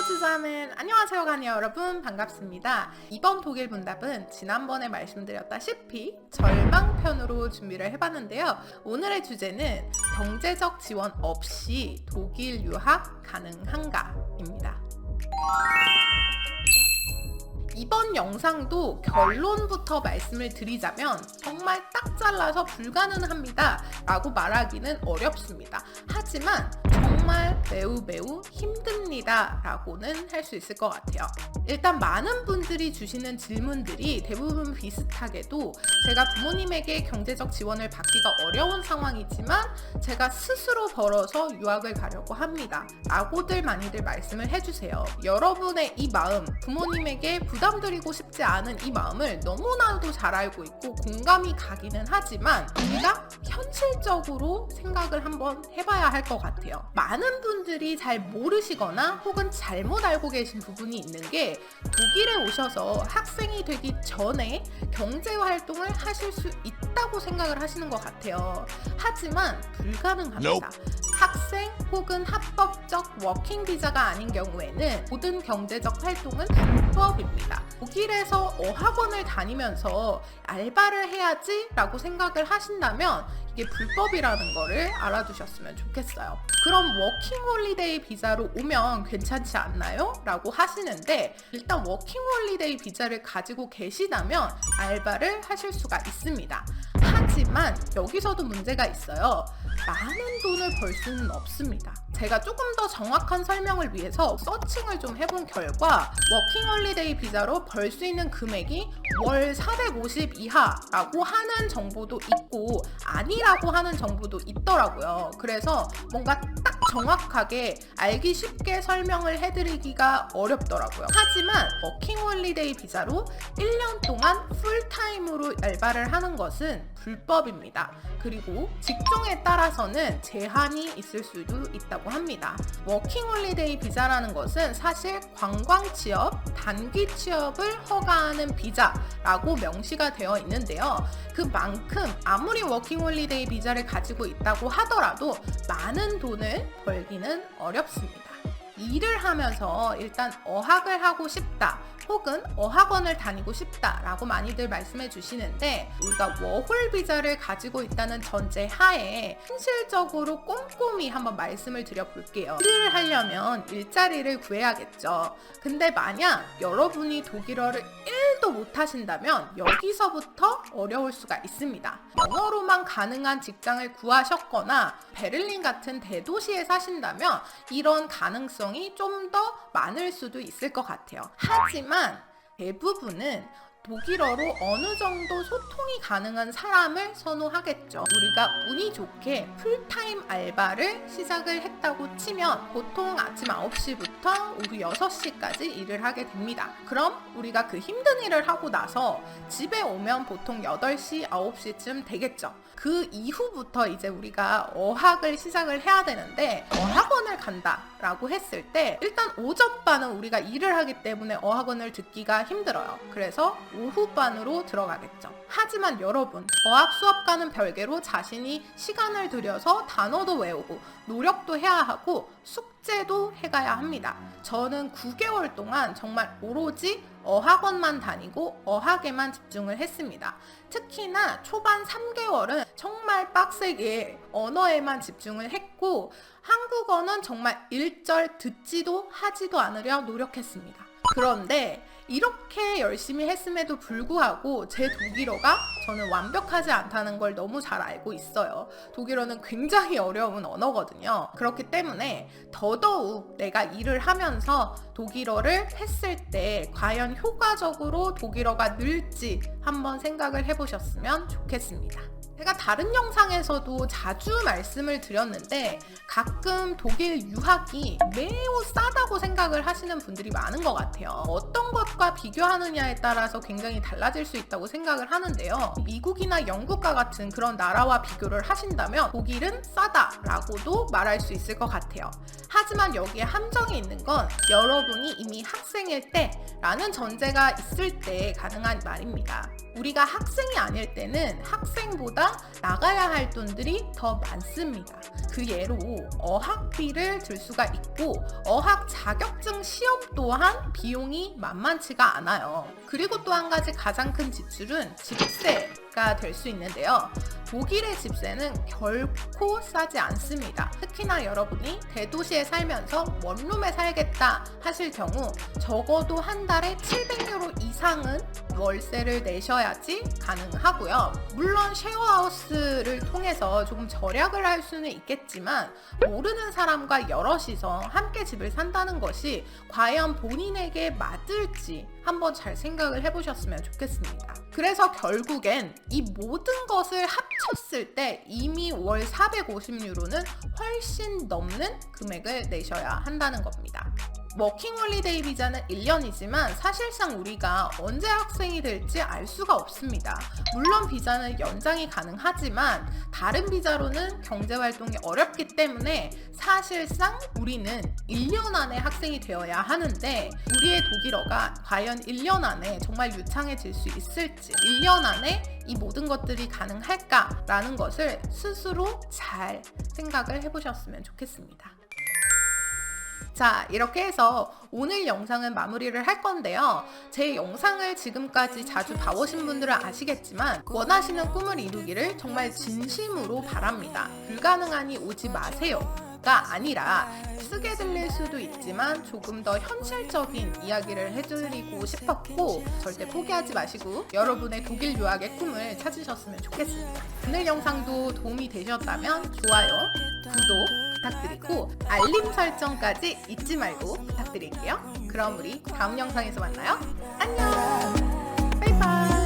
zusammen. 안녕하세요 가니아 여러분, 반갑습니다. 이번 독일 문답은 지난번에 말씀드렸다시피 절망편으로 준비를 해봤는데요. 오늘의 주제는 경제적 지원 없이 독일 유학 가능한가입니다. 이번 영상도 결론부터 말씀을 드리자면 정말 딱 잘라서 불가능합니다 라고 말하기는 어렵습니다. 하지만 정말 매우 힘듭니다 라고는 할 수 있을 것 같아요. 일단 많은 분들이 주시는 질문들이 대부분 비슷하게도 제가 부모님에게 경제적 지원을 받기가 어려운 상황이지만 제가 스스로 벌어서 유학을 가려고 합니다 라고들 많이들 말씀을 해주세요. 여러분의 이 마음, 부모님에게 부담드리고 싶지 않은 이 마음을 너무나도 잘 알고 있고 공감이 가기는 하지만 우리가 현실적으로 생각을 한번 해봐야 할 것 같아요. 많은 분들이 잘 모르시거나 혹은 잘못 알고 계신 부분이 있는 게 독일에 오셔서 학생이 되기 전에 경제활동을 하실 수 있다고 생각을 하시는 것 같아요. 하지만 불가능합니다. 학생 혹은 합법적 워킹 비자가 아닌 경우에는 모든 경제적 활동은 불법입니다. 독일에서 어학원을 다니면서 알바를 해야지 라고 생각을 하신다면 이게 불법이라는 거를 알아두셨으면 좋겠어요. 그럼 워킹 홀리데이 비자로 오면 괜찮지 않나요? 라고 하시는데 일단 워킹 홀리데이 비자를 가지고 계시다면 알바를 하실 수가 있습니다. 하지만 여기서도 문제가 있어요. 많은 돈을 벌 수는 없습니다. 제가 조금 더 정확한 설명을 위해서 서칭을 좀 해본 결과 워킹 홀리데이 비자로 벌 수 있는 금액이 월 450 이하라고 하는 정보도 있고 아니라고 하는 정보도 있더라고요. 그래서 뭔가 딱 정확하게 알기 쉽게 설명을 해드리기가 어렵더라고요. 하지만 워킹 홀리데이 비자로 1년 동안 풀타임으로 알바를 하는 것은 불법입니다. 그리고 직종에 따라서는 제한이 있을 수도 있다고 합니다. 워킹 홀리데이 비자라는 것은 사실 관광 취업, 단기 취업을 허가하는 비자라고 명시가 되어 있는데요. 그만큼 아무리 워킹 홀리데이 비자를 가지고 있다고 하더라도 많은 돈을 벌기는 어렵습니다. 일을 하면서 일단 어학을 하고 싶다 혹은 어학원을 다니고 싶다 라고 많이들 말씀해 주시는데 우리가 워홀 비자를 가지고 있다는 전제 하에 현실적으로 꼼꼼히 한번 말씀을 드려볼게요. 일을 하려면 일자리를 구해야겠죠. 근데 만약 여러분이 독일어를 1도 못하신다면 여기서부터 어려울 수가 있습니다. 영어로만 가능한 직장을 구하셨거나 베를린 같은 대도시에 사신다면 이런 가능성이 좀 더 많을 수도 있을 것 같아요. 하지만 대부분은 독일어로 어느 정도 소통이 가능한 사람을 선호하겠죠. 우리가 운이 좋게 풀타임 알바를 시작을 했다고 치면 보통 아침 9시부터 오후 6시까지 일을 하게 됩니다. 그럼 우리가 그 힘든 일을 하고 나서 집에 오면 보통 8시, 9시쯤 되겠죠. 그 이후부터 이제 우리가 어학을 시작을 해야 되는데 어학원을 간다 라고 했을 때 일단 오전반은 우리가 일을 하기 때문에 어학원을 듣기가 힘들어요. 그래서 오후반으로 들어가겠죠. 하지만 여러분, 어학 수업과는 별개로 자신이 시간을 들여서 단어도 외우고 노력도 해야 하고 숙제도 해가야 합니다. 저는 9개월 동안 정말 오로지 어학원만 다니고 어학에만 집중을 했습니다. 특히나 초반 3개월은 정말 빡세게 언어에만 집중을 했고 한국어는 정말 일절 듣지도 하지도 않으려 노력했습니다. 그런데 이렇게 열심히 했음에도 불구하고 제 독일어가 저는 완벽하지 않다는 걸 너무 잘 알고 있어요. 독일어는 굉장히 어려운 언어거든요. 그렇기 때문에 더더욱 내가 일을 하면서 독일어를 했을 때 과연 효과적으로 독일어가 늘지 한번 생각을 해보셨으면 좋겠습니다. 제가 다른 영상에서도 자주 말씀을 드렸는데 가끔 독일 유학이 매우 싸다고 생각을 하시는 분들이 많은 것 같아요. 어떤 것과 비교하느냐에 따라서 굉장히 달라질 수 있다고 생각을 하는데요. 미국이나 영국과 같은 그런 나라와 비교를 하신다면 독일은 싸다라고도 말할 수 있을 것 같아요. 하지만 여기에 함정이 있는 건 여러분이 이미 학생일 때 라는 전제가 있을 때 가능한 말입니다. 우리가 학생이 아닐 때는 학생보다 나가야 할 돈들이 더 많습니다. 그 예로 어학비를 들 수가 있고 어학 자격증 시험 또한 비용이 만만치가 않아요. 그리고 또 한 가지 가장 큰 지출은 집세가 될 수 있는데요. 독일의 집세는 결코 싸지 않습니다. 특히나 여러분이 대도시에 살면서 원룸에 살겠다 하실 경우 적어도 한 달에 700유로 이상은 월세를 내셔야지 가능하고요. 물론 쉐어하우스를 통해서 조금 절약을 할 수는 있겠지만 모르는 사람과 여럿이서 함께 집을 산다는 것이 과연 본인에게 맞을지 한번 잘 생각을 해보셨으면 좋겠습니다. 그래서 결국엔 이 모든 것을 합쳤을 때 이미 월 450유로는 훨씬 넘는 금액을 내셔야 한다는 겁니다. 워킹홀리데이 비자는 1년이지만 사실상 우리가 언제 학생이 될지 알 수가 없습니다. 물론 비자는 연장이 가능하지만 다른 비자로는 경제활동이 어렵기 때문에 사실상 우리는 1년 안에 학생이 되어야 하는데 우리의 독일어가 과연 1년 안에 정말 유창해질 수 있을지 1년 안에 이 모든 것들이 가능할까라는 것을 스스로 잘 생각을 해보셨으면 좋겠습니다. 자, 이렇게 해서 오늘 영상은 마무리를 할 건데요. 제 영상을 지금까지 자주 봐오신 분들은 아시겠지만 원하시는 꿈을 이루기를 정말 진심으로 바랍니다. 불가능하니 오지 마세요가 아니라 쓰게 들릴 수도 있지만 조금 더 현실적인 이야기를 해드리고 싶었고 절대 포기하지 마시고 여러분의 독일 유학의 꿈을 찾으셨으면 좋겠습니다. 오늘 영상도 도움이 되셨다면 좋아요, 구독 부탁드리고 알림 설정까지 잊지 말고 부탁드릴게요. 그럼 우리 다음 영상에서 만나요. 안녕. 바이바이.